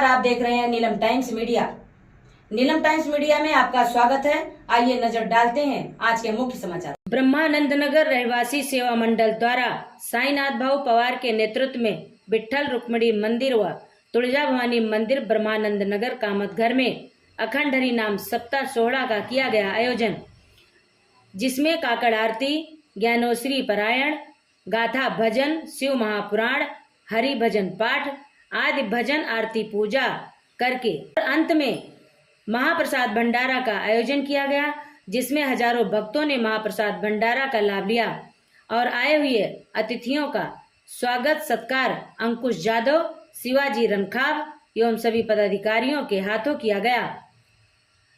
नमस्कार, आप देख रहे हैं Neelam times media. Neelam times media में आपका स्वागत है। आइए नजर डालते हैं आज के मुख्य समाचार। ब्रह्मानंद नगर रहवासी सेवा मंडल द्वारा साईनाथ भाऊ पवार के नेतृत्व में विठ्ठल रुक्मिणी मंदिर व तुळजा भवानी मंदिर ब्रह्मानंद नगर कामत घर में अखंड हरि नाम सप्ताह 16 का किया गया आयोजन, जिसमें काकड़ आरती, ज्ञानोश्री पारायण, गाथा भजन, शिव महापुराण, हरि भजन पाठ आदि भजन आरती पूजा करके अंत में महाप्रसाद भंडारा का आयोजन किया गया, जिसमें हजारों भक्तों ने महाप्रसाद भंडारा का लाभ लिया और आए हुए अतिथियों का स्वागत सत्कार अंकुश जादव, शिवाजी रनखाव एवं सभी पदाधिकारियों के हाथों किया गया।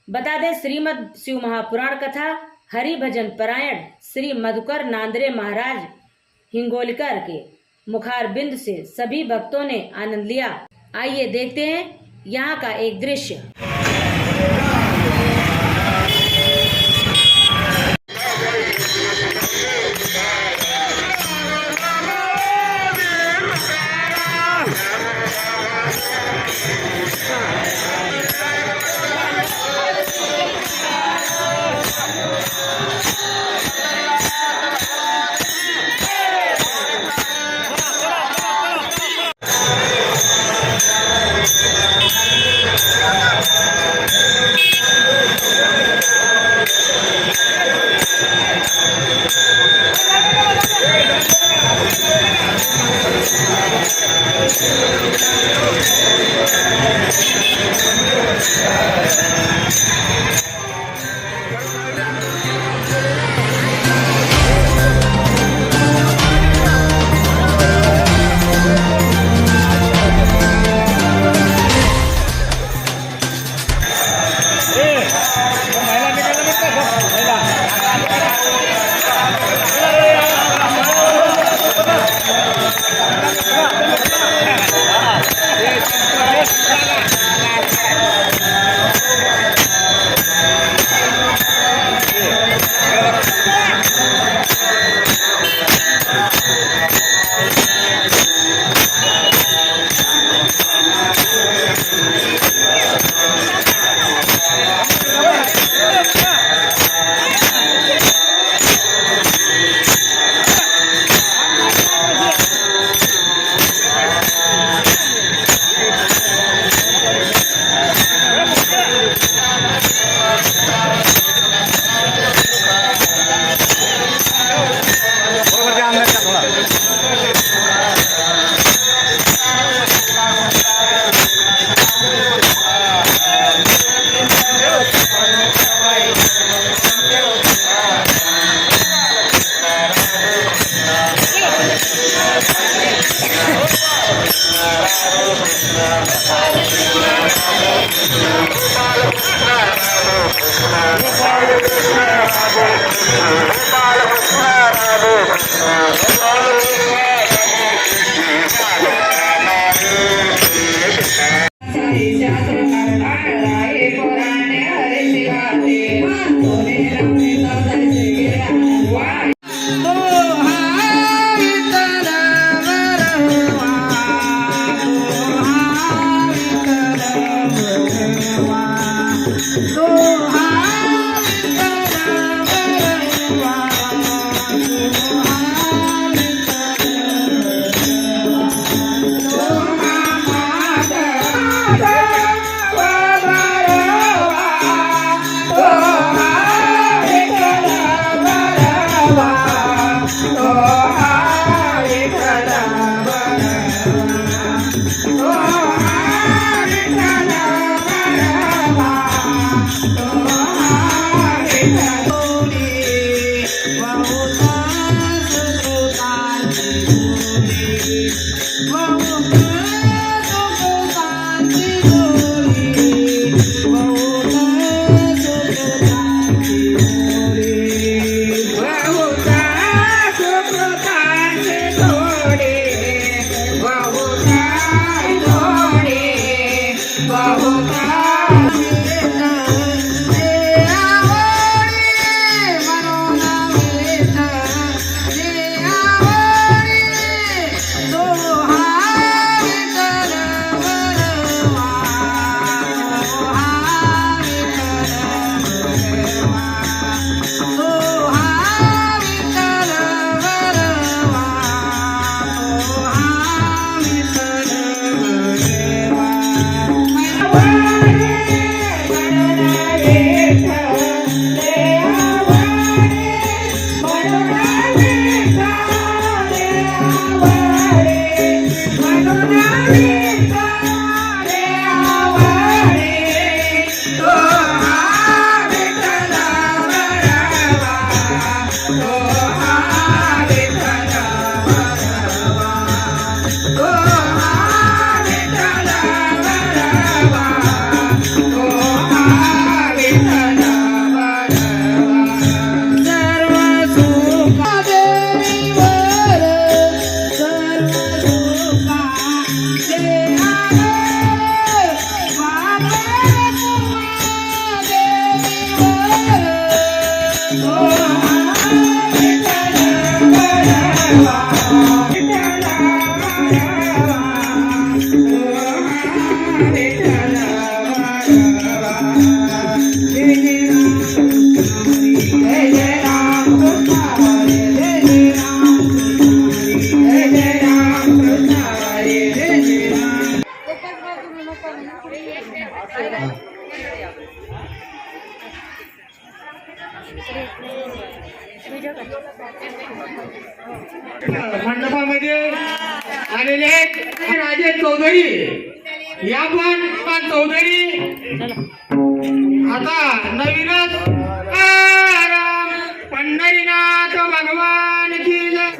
बता दें, श्रीमद शिव महापुराण कथा हरि भजन पारायण श्री मधुकर नांदरे महाराज हिंगोलकर के मुखार बिंद से सभी भक्तों ने आनंद लिया। आइए देखते हैं यहाँ का एक दृश्य। मंडपामध्ये आलेले आहेत राजेश चौधरी या पण चौधरी आता नवीनच पंढरीनाथ भगवान की जय.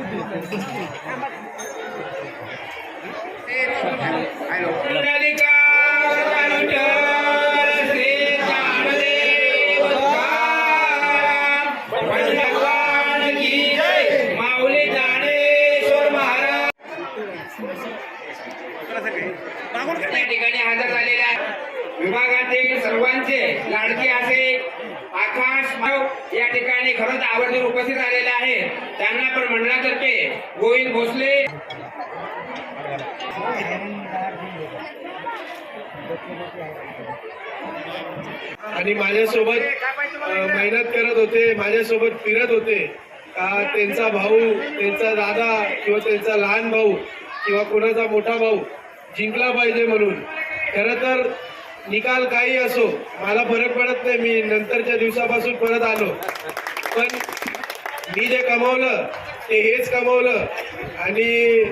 या ठिकाणी हजर झालेल्या विभागातील सर्वांचे लाडके असे आकाश भाऊ या ठिकाणी खरंच आवर्जून उपस्थित झालेले आहेत. त्यांना पण मंडळातर्फे गोविंद भोसले आणि माझ्यासोबत मेहनत करत होते, माझ्यासोबत फिरत होते. त्यांचा भाऊ, त्यांचा दादा किंवा त्यांचा लहान भाऊ किंवा कोणाचा मोठा भाऊ जिंकला पाहिजे म्हणून. खरं तर निकाल काही असो मला फरक पडत नाही. मी नंतरच्या दिवसापासून परत आलो, पण मी जे कमावलं ते हेच कमावलं. आणि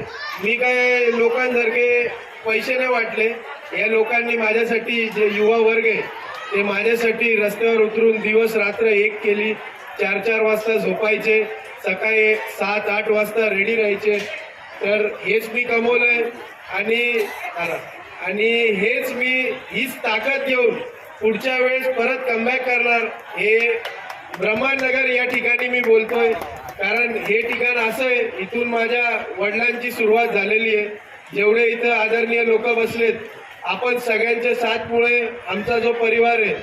मी काय लोकांसारखे पैसे नाही वाटले. या लोकांनी माझ्यासाठी, जे युवा वर्ग आहे ते माझ्यासाठी रस्त्यावर उतरून दिवस रात्र एक केली. 4-4 वाजता झोपायचे, सकाळी 7-8 वाजता रेडी राहायचे. तर हेच मी कमवलंय आणि हीच ताकद घेऊन पुढच्या वेळेस परत कमबॅक करणार. हे ब्रह्मानगर या ठिकाणी मी बोलतोय कारण हे ठिकाण असं आहे, इथून माझ्या वडिलांची सुरुवात झालेली आहे. जेवढे इथं आदरणीय लोक बसलेत, आपण सगळ्यांच्या साथमुळे आमचा जो परिवार आहे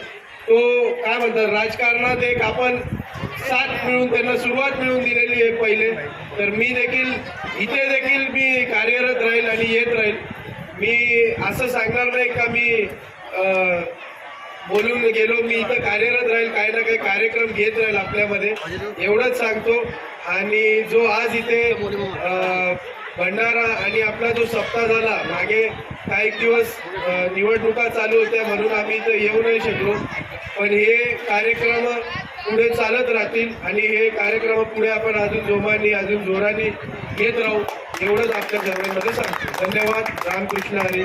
तो काय म्हणतात, राजकारणात एक आपण साथ मिळून त्यांना सुरुवात मिळून दिलेली आहे पहिले. तर मी देखील इथे मी कार्यरत राहील आणि येत राहील. मी असं सांगणार नाही का मी बोलून गेलो, मी इथं कार्यरत राहील, काही ना काही कार्यक्रम घेत राहील आपल्यामध्ये, एवढंच सांगतो. आणि जो आज इथे भंडारा आणि आपला जो सप्ताह झाला, मागे काही दिवस निवडणुका चालू होत्या म्हणून आम्ही इथं येऊ नाही शकलो, पण हे कार्यक्रम पुढे चालत राहतील आणि हे कार्यक्रम पुढे आपण अजून जोमाने, अजून जोराने घेत राहू, एवढंच आपल्या सर्वांमध्ये सांगतो. धन्यवाद. रामकृष्ण हरी.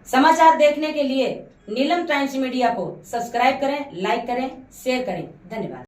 समाचार देखने के लिए नीलम टाइम्स मीडिया को सब्सक्राइब करें, लाइक करें, शेयर करें. धन्यवाद.